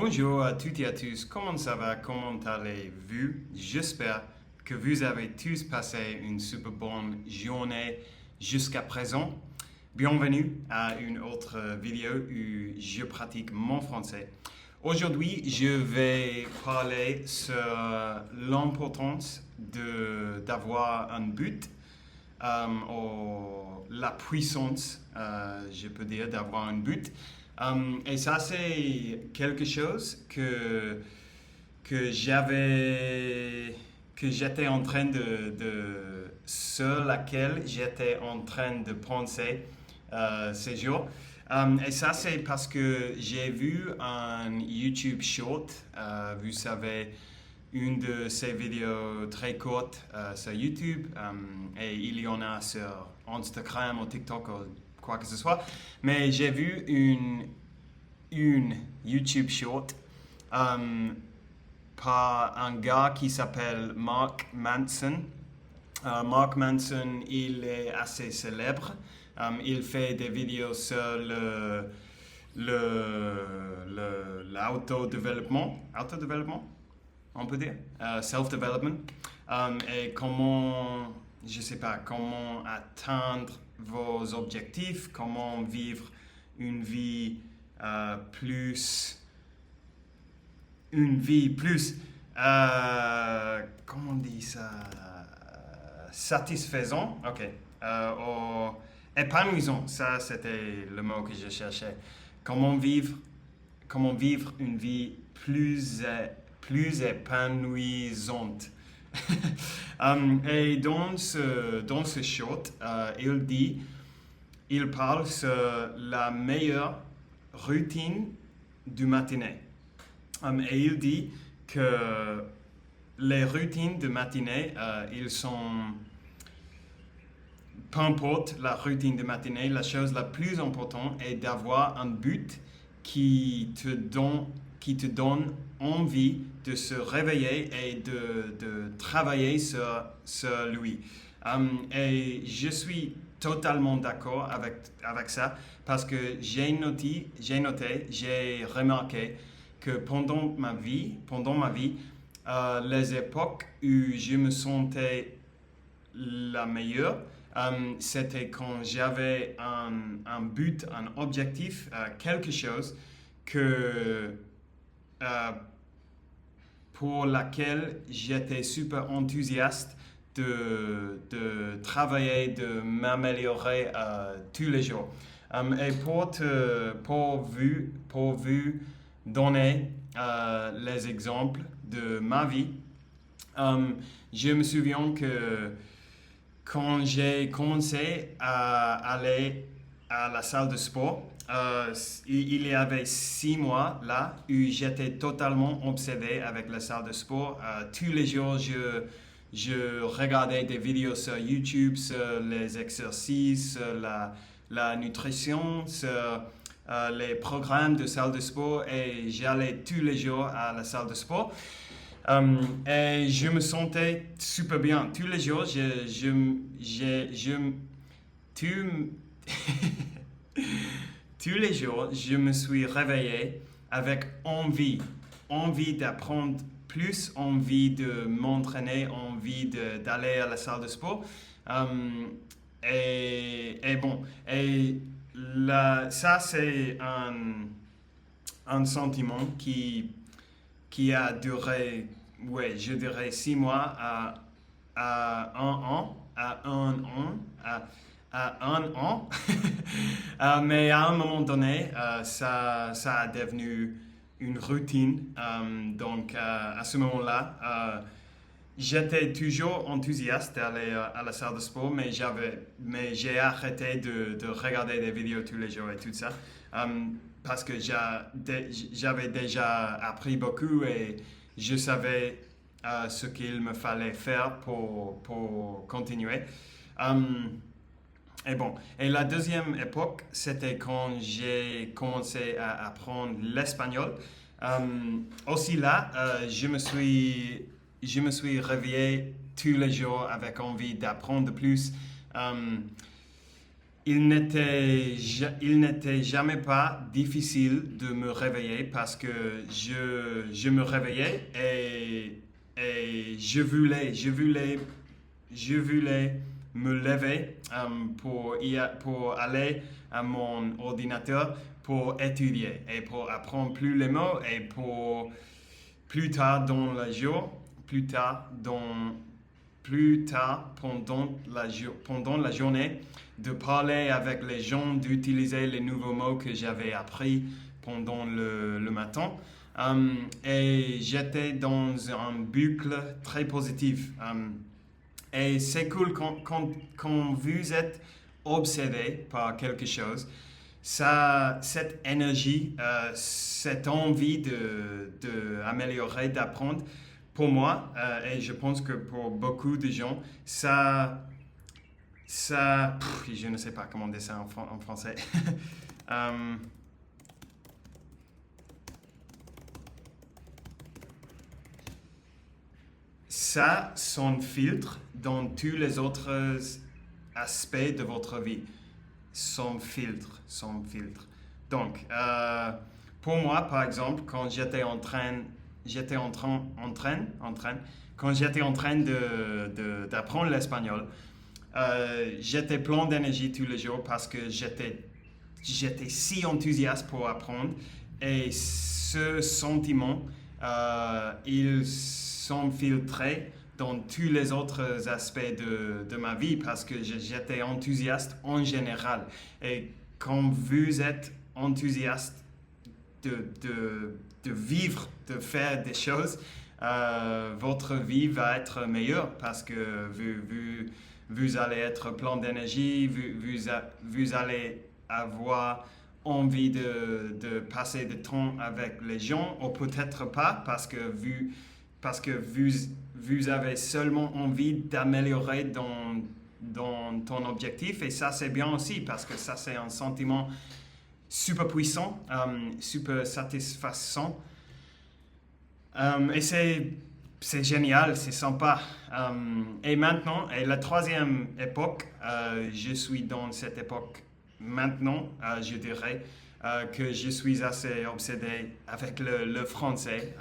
Bonjour à toutes et à tous, comment ça va, comment allez-vous? J'espère que vous avez tous passé une super bonne journée jusqu'à présent. Bienvenue à une autre vidéo où je pratique mon français. Aujourd'hui, je vais parler sur l'importance d'avoir un but, ou la puissance, je peux dire, d'avoir un but. Et ça, c'est quelque chose que j'étais en train sur laquelle j'étais en train de penser ces jours. Et ça, c'est parce que j'ai vu un YouTube Short, vous savez, une de ces vidéos très courtes sur YouTube, et il y en a sur Instagram ou TikTok ou quoi que ce soit. Mais j'ai vu une YouTube Short par un gars qui s'appelle Mark Manson. Mark Manson, il est assez célèbre. Il fait des vidéos sur l'autodéveloppement, on peut dire, self-development, et comment, je sais pas, comment atteindre vos objectifs, comment vivre une vie plus, comment on dit ça, satisfaisant, ok, ou épanouissant, ça c'était le mot que je cherchais. Comment vivre une vie plus épanouissante. Et dans ce short, il parle sur la meilleure routine du matinée. Et il dit que les routines de matinée, ils sont, peu importe la routine de matinée, la chose la plus importante est d'avoir un but qui te donne envie de se réveiller et de travailler sur lui. Et je suis totalement d'accord avec ça parce que j'ai remarqué que pendant ma vie, les époques où je me sentais la meilleure, c'était quand j'avais un but, un objectif, quelque chose pour laquelle j'étais super enthousiaste de travailler, de m'améliorer tous les jours. Et pour vous donner les exemples de ma vie, je me souviens que quand j'ai commencé à aller à la salle de sport, il y avait 6 mois là où j'étais totalement obsédé avec la salle de sport. Tous les jours, je regardais des vidéos sur YouTube sur les exercices, sur la nutrition, sur les programmes de salle de sport, et j'allais tous les jours à la salle de sport. Et je me sentais super bien. Tous les jours, tous les jours, je me suis réveillé avec envie d'apprendre plus, envie de m'entraîner, envie d'aller à la salle de sport. Ça c'est un sentiment qui a duré, ouais, je dirais 6 mois à un an. Mais à un moment donné, ça a devenu une routine. Donc à ce moment-là, j'étais toujours enthousiaste d'aller à la salle de sport, mais j'ai arrêté de regarder des vidéos tous les jours et tout ça. Parce que j'avais déjà appris beaucoup et je savais ce qu'il me fallait faire pour continuer. Et la deuxième époque, c'était quand j'ai commencé à apprendre l'espagnol. Aussi là, je me suis réveillé tous les jours avec envie d'apprendre plus. il n'était jamais pas difficile de me réveiller parce que je me réveillais et je voulais me lever pour aller à mon ordinateur pour étudier et pour apprendre plus les mots et pour plus tard dans le jour, plus tard pendant la journée, de parler avec les gens, d'utiliser les nouveaux mots que j'avais appris pendant le matin. Et j'étais dans un boucle très positive. Et c'est cool quand vous êtes obsédé par quelque chose, cette énergie, cette envie d'améliorer, d'apprendre, pour moi, et je pense que pour beaucoup de gens, je ne sais pas comment dire ça en français. Euh, Ça s'infiltre dans tous les autres aspects de votre vie. S'infiltre. Donc, pour moi, par exemple, quand j'étais en train d'apprendre l'espagnol, j'étais plein d'énergie tous les jours parce que j'étais si enthousiaste pour apprendre et ce sentiment, il s'infiltrait dans tous les autres aspects de ma vie parce que j'étais enthousiaste en général. Et quand vous êtes enthousiaste de vivre, de faire des choses, votre vie va être meilleure parce que vous allez être plein d'énergie, vous allez avoir envie de passer du temps avec les gens, ou peut-être pas parce que vous avez seulement envie d'améliorer dans ton objectif, et ça c'est bien aussi parce que ça c'est un sentiment super puissant, super satisfaisant, et c'est génial, c'est sympa. Et maintenant, et la troisième époque, je suis dans cette époque maintenant, je dirais que je suis assez obsédé avec le français.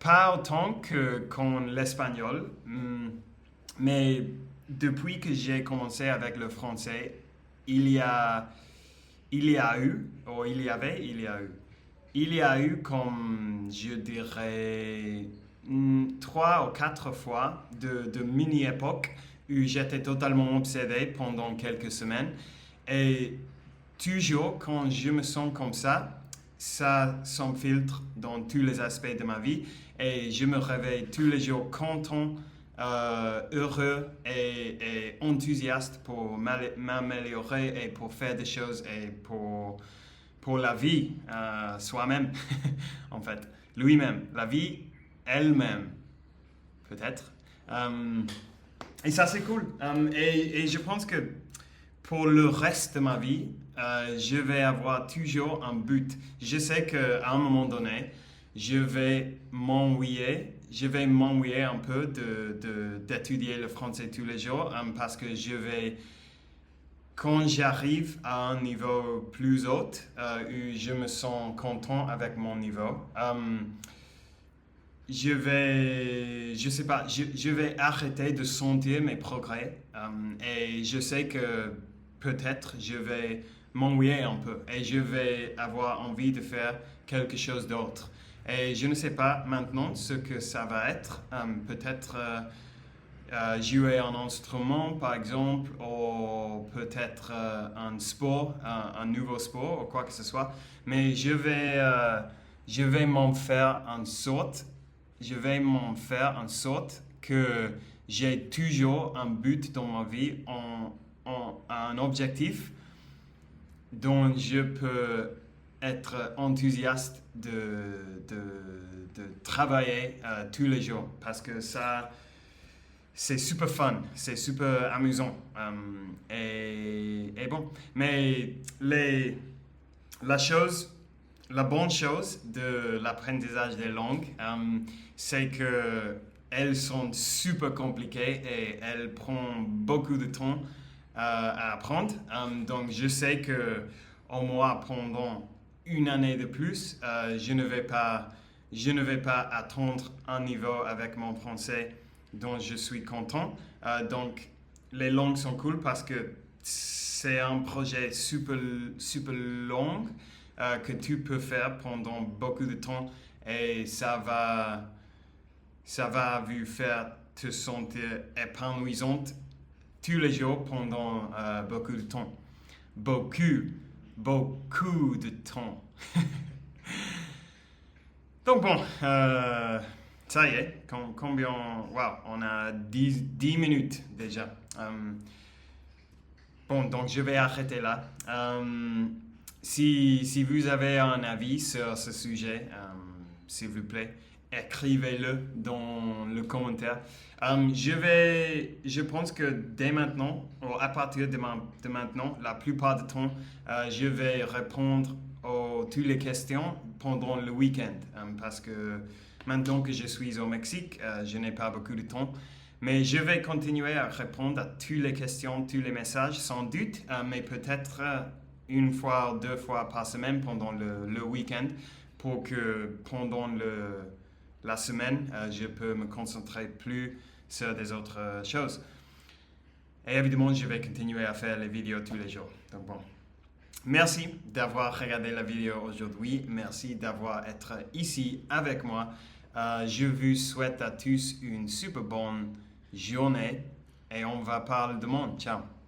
Pas autant qu'en l'espagnol, mais depuis que j'ai commencé avec le français, il y a eu comme je dirais 3 ou 4 fois de mini-époques où j'étais totalement obsédé pendant quelques semaines. Et toujours quand je me sens comme ça s'infiltre dans tous les aspects de ma vie et je me réveille tous les jours content, heureux et enthousiaste pour m'améliorer et pour faire des choses et pour la vie, soi-même, en fait, lui-même, la vie elle-même, peut-être. Et ça, c'est cool. Et je pense que pour le reste de ma vie, je vais avoir toujours un but. Je sais qu'à un moment donné, je vais m'ennuyer un peu d'étudier le français tous les jours parce que quand j'arrive à un niveau plus haut, où je me sens content avec mon niveau, je sais pas, je vais arrêter de sentir mes progrès, et je sais que peut-être je vais m'ennuyer un peu et je vais avoir envie de faire quelque chose d'autre. Et je ne sais pas maintenant ce que ça va être. Peut-être jouer un instrument, par exemple, ou peut-être un sport, un nouveau sport, ou quoi que ce soit. Mais je vais m'en faire en sorte que j'ai toujours un but dans ma vie, un objectif dont je peux être enthousiaste de travailler tous les jours parce que ça c'est super fun, c'est super amusant, et bon, mais la bonne chose de l'apprentissage des langues, c'est que elles sont super compliquées et elles prennent beaucoup de temps à apprendre. Donc, je sais que au moins pendant une année de plus, je ne vais pas atteindre un niveau avec mon français dont je suis content. Donc, les langues sont cool parce que c'est un projet super, super long que tu peux faire pendant beaucoup de temps et ça va vous faire te sentir épanouissante tous les jours pendant beaucoup de temps. Beaucoup de temps. Donc bon, ça y est, combien... Wow, on a 10 minutes déjà. Bon, donc je vais arrêter là. Si vous avez un avis sur ce sujet, s'il vous plaît, écrivez-le dans le commentaire. Je pense que dès maintenant, ou à partir de maintenant, la plupart du temps, je vais répondre à toutes les questions pendant le week-end. Parce que maintenant que je suis au Mexique, je n'ai pas beaucoup de temps. Mais je vais continuer à répondre à toutes les questions, tous les messages, sans doute, mais peut-être une fois, 2 fois par semaine pendant le week-end, pour que pendant la semaine, je peux me concentrer plus sur des autres choses. Et évidemment, je vais continuer à faire les vidéos tous les jours. Donc bon. Merci d'avoir regardé la vidéo aujourd'hui. Merci d'avoir été ici avec moi. Je vous souhaite à tous une super bonne journée et on va parler de monde. Ciao.